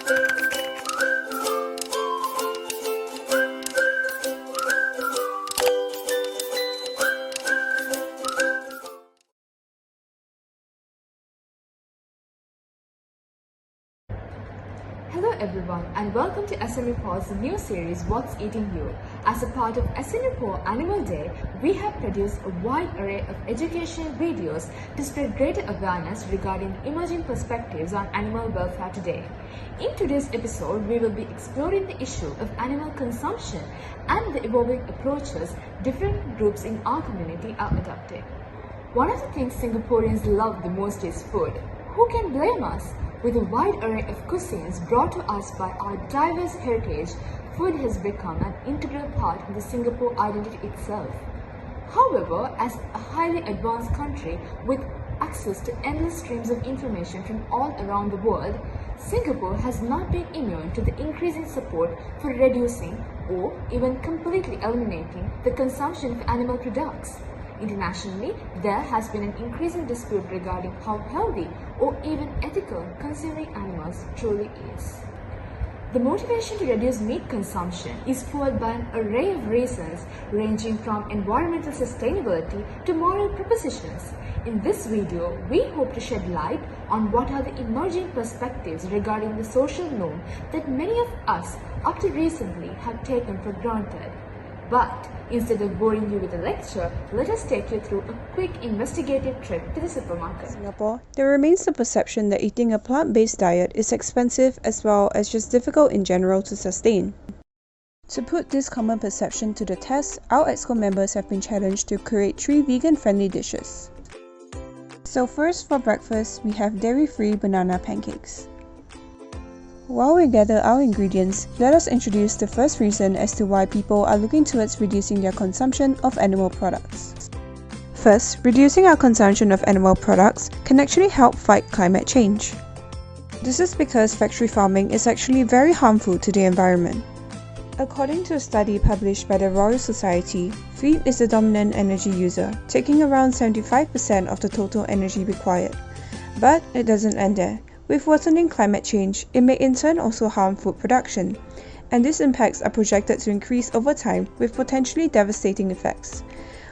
Hello everyone and welcome to SMU PAW's new series What's Eating You. As a part of SMU PAW Animal Day, we have produced a wide array of educational videos to spread greater awareness regarding emerging perspectives on animal welfare today. In today's episode, we will be exploring the issue of animal consumption and the evolving approaches different groups in our community are adopting. One of the things Singaporeans love the most is food. Who can blame us? With a wide array of cuisines brought to us by our diverse heritage, food has become an integral part of the Singapore identity itself. However, as a highly advanced country with access to endless streams of information from all around the world, Singapore has not been immune to the increasing support for reducing or even completely eliminating the consumption of animal products. Internationally, there has been an increasing dispute regarding how healthy or even ethical consuming animals truly is. The motivation to reduce meat consumption is fueled by an array of reasons ranging from environmental sustainability to moral propositions. In this video, we hope to shed light on what are the emerging perspectives regarding the social norm that many of us up to recently have taken for granted. But instead of boring you with a lecture, let us take you through a quick investigative trip to the supermarket. In Singapore, there remains the perception that eating a plant-based diet is expensive as well as just difficult in general to sustain. To put this common perception to the test, our EXCO members have been challenged to create 3 vegan-friendly dishes. So first, for breakfast, we have dairy-free banana pancakes. While we gather our ingredients, let us introduce the first reason as to why people are looking towards reducing their consumption of animal products. First, reducing our consumption of animal products can actually help fight climate change. This is because factory farming is actually very harmful to the environment. According to a study published by the Royal Society, feed is the dominant energy user, taking around 75% of the total energy required. But it doesn't end there. With worsening climate change, it may in turn also harm food production, and these impacts are projected to increase over time with potentially devastating effects.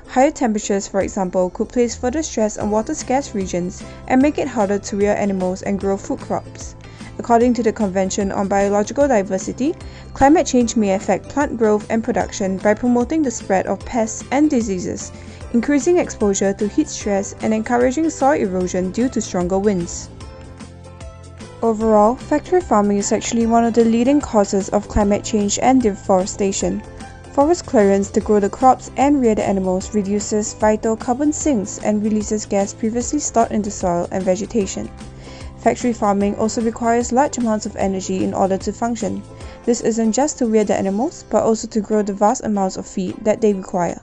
Higher temperatures, for example, could place further stress on water-scarce regions and make it harder to rear animals and grow food crops. According to the Convention on Biological Diversity, climate change may affect plant growth and production by promoting the spread of pests and diseases, increasing exposure to heat stress and encouraging soil erosion due to stronger winds. Overall, factory farming is actually one of the leading causes of climate change and deforestation. Forest clearance to grow the crops and rear the animals reduces vital carbon sinks and releases gas previously stored in the soil and vegetation. Factory farming also requires large amounts of energy in order to function. This isn't just to rear the animals, but also to grow the vast amounts of feed that they require.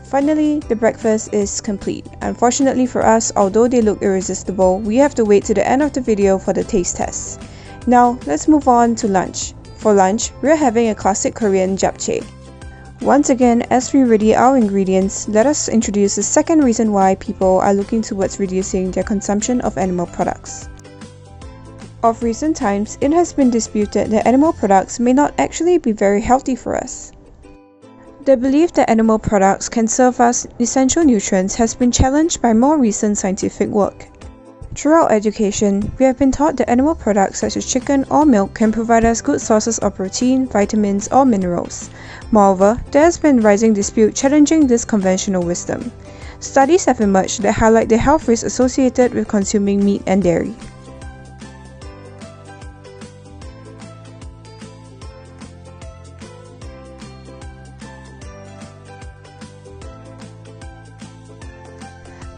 Finally, the breakfast is complete. Unfortunately for us, although they look irresistible, we have to wait to the end of the video for the taste test. Now, let's move on to lunch. For lunch, we're having a classic Korean Japchae. Once again, as we ready our ingredients, let us introduce the second reason why people are looking towards reducing their consumption of animal products. Of recent times, it has been disputed that animal products may not actually be very healthy for us. The belief that animal products can serve us essential nutrients has been challenged by more recent scientific work. Throughout education, we have been taught that animal products such as chicken or milk can provide us good sources of protein, vitamins, or minerals. Moreover, there has been rising dispute challenging this conventional wisdom. Studies have emerged that highlight the health risks associated with consuming meat and dairy.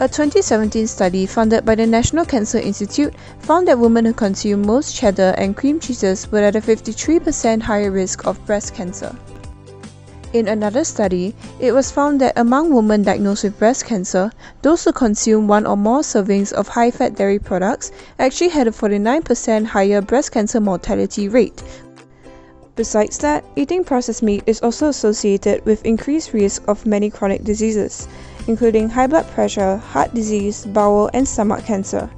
A 2017 study funded by the National Cancer Institute found that women who consume most cheddar and cream cheeses were at a 53% higher risk of breast cancer. In another study, it was found that among women diagnosed with breast cancer, those who consume 1 or more servings of high-fat dairy products actually had a 49% higher breast cancer mortality rate. Besides that, eating processed meat is also associated with increased risk of many chronic diseases, including high blood pressure, heart disease, bowel and stomach cancer.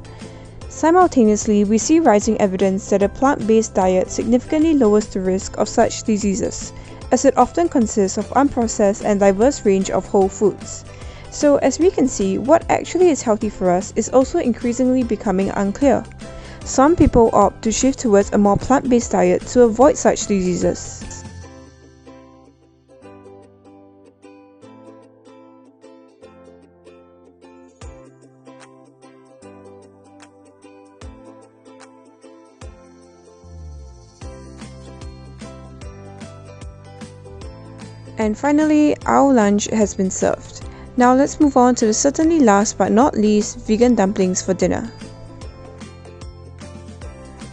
Simultaneously, we see rising evidence that a plant-based diet significantly lowers the risk of such diseases, as it often consists of unprocessed and diverse range of whole foods. So as we can see, what actually is healthy for us is also increasingly becoming unclear. Some people opt to shift towards a more plant-based diet to avoid such diseases. And finally, our lunch has been served. Now let's move on to the certainly last but not least, vegan dumplings for dinner.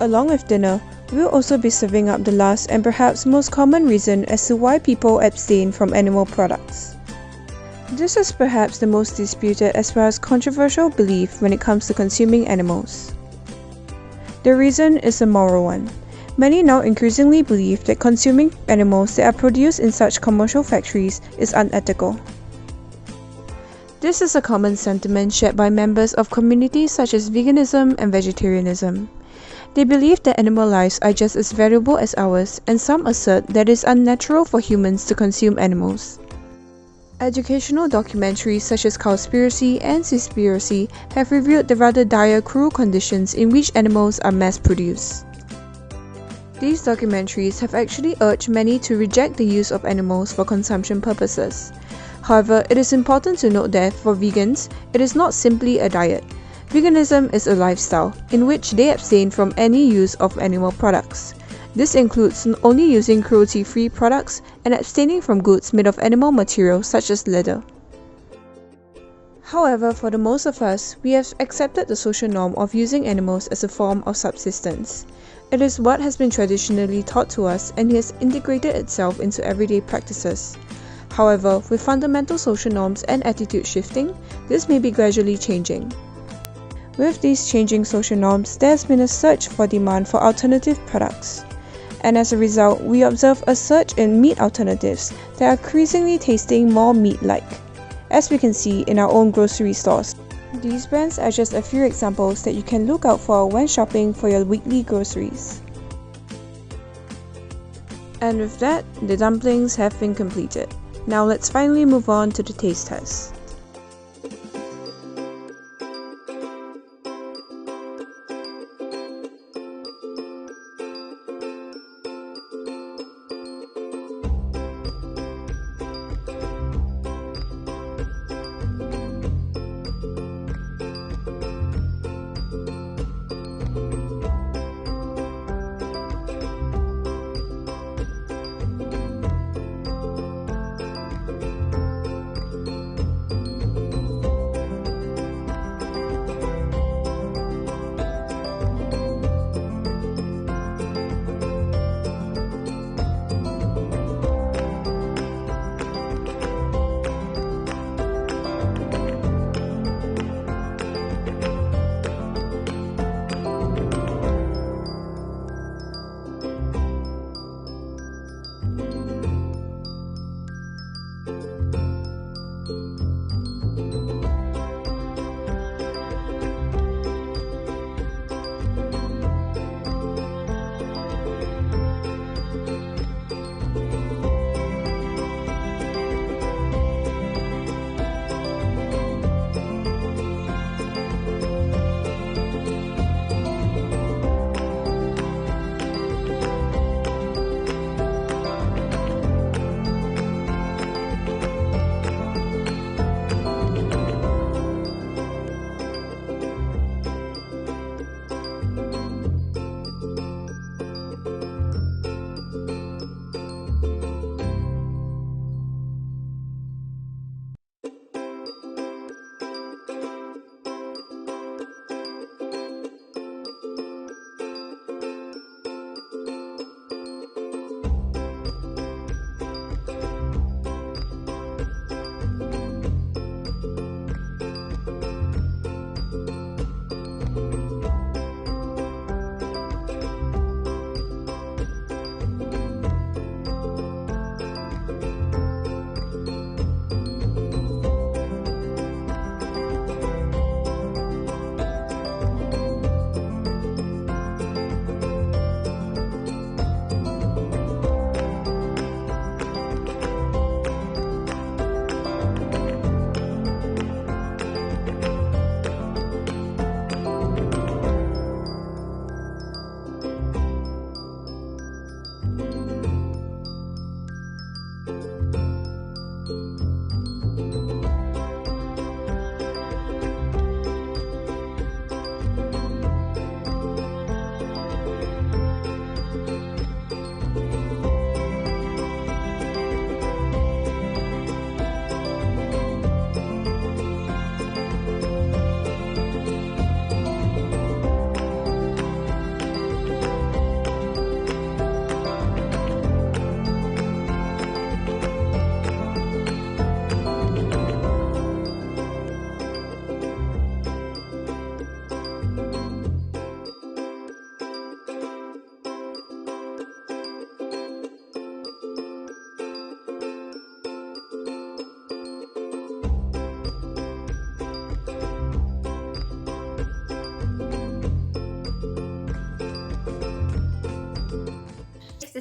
Along with dinner, we'll also be serving up the last and perhaps most common reason as to why people abstain from animal products. This is perhaps the most disputed as well as controversial belief when it comes to consuming animals. The reason is a moral one. Many now increasingly believe that consuming animals that are produced in such commercial factories is unethical. This is a common sentiment shared by members of communities such as veganism and vegetarianism. They believe that animal lives are just as valuable as ours, and some assert that it is unnatural for humans to consume animals. Educational documentaries such as Cowspiracy and Seaspiracy have revealed the rather dire cruel conditions in which animals are mass-produced. These documentaries have actually urged many to reject the use of animals for consumption purposes. However, it is important to note that for vegans, it is not simply a diet. Veganism is a lifestyle, in which they abstain from any use of animal products. This includes only using cruelty-free products and abstaining from goods made of animal material such as leather. However, for the most of us, we have accepted the social norm of using animals as a form of subsistence. It is what has been traditionally taught to us and has integrated itself into everyday practices. However, with fundamental social norms and attitude shifting, this may be gradually changing. With these changing social norms, there has been a surge for demand for alternative products. And as a result, we observe a surge in meat alternatives that are increasingly tasting more meat-like, as we can see in our own grocery stores. These brands are just a few examples that you can look out for when shopping for your weekly groceries. And with that, the dumplings have been completed. Now let's finally move on to the taste test.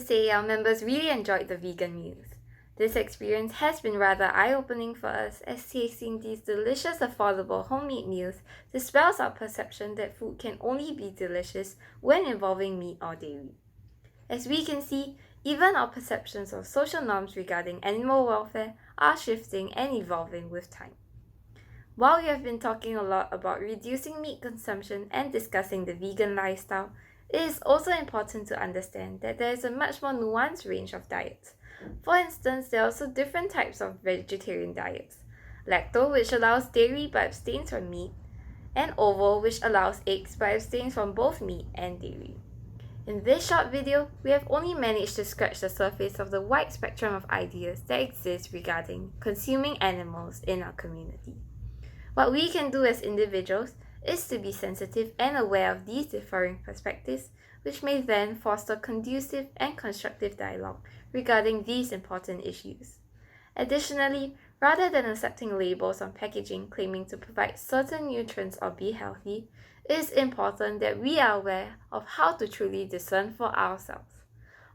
say our members really enjoyed the vegan meals. This experience has been rather eye-opening for us, as tasting these delicious, affordable homemade meals dispels our perception that food can only be delicious when involving meat or dairy. As we can see, even our perceptions of social norms regarding animal welfare are shifting and evolving with time. While we have been talking a lot about reducing meat consumption and discussing the vegan lifestyle, it is also important to understand that there is a much more nuanced range of diets. For instance, there are also different types of vegetarian diets. Lacto, which allows dairy but abstains from meat, and ovo, which allows eggs but abstains from both meat and dairy. In this short video, we have only managed to scratch the surface of the wide spectrum of ideas that exist regarding consuming animals in our community. What we can do as individuals is to be sensitive and aware of these differing perspectives, which may then foster conducive and constructive dialogue regarding these important issues. Additionally, rather than accepting labels on packaging claiming to provide certain nutrients or be healthy, it is important that we are aware of how to truly discern for ourselves.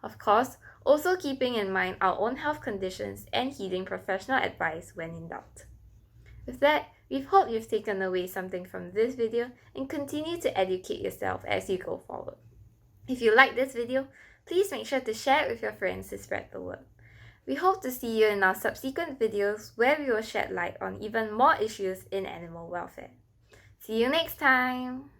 Of course, also keeping in mind our own health conditions and heeding professional advice when in doubt. With that, we hope you've taken away something from this video and continue to educate yourself as you go forward. If you like this video, please make sure to share it with your friends to spread the word. We hope to see you in our subsequent videos where we will shed light on even more issues in animal welfare. See you next time!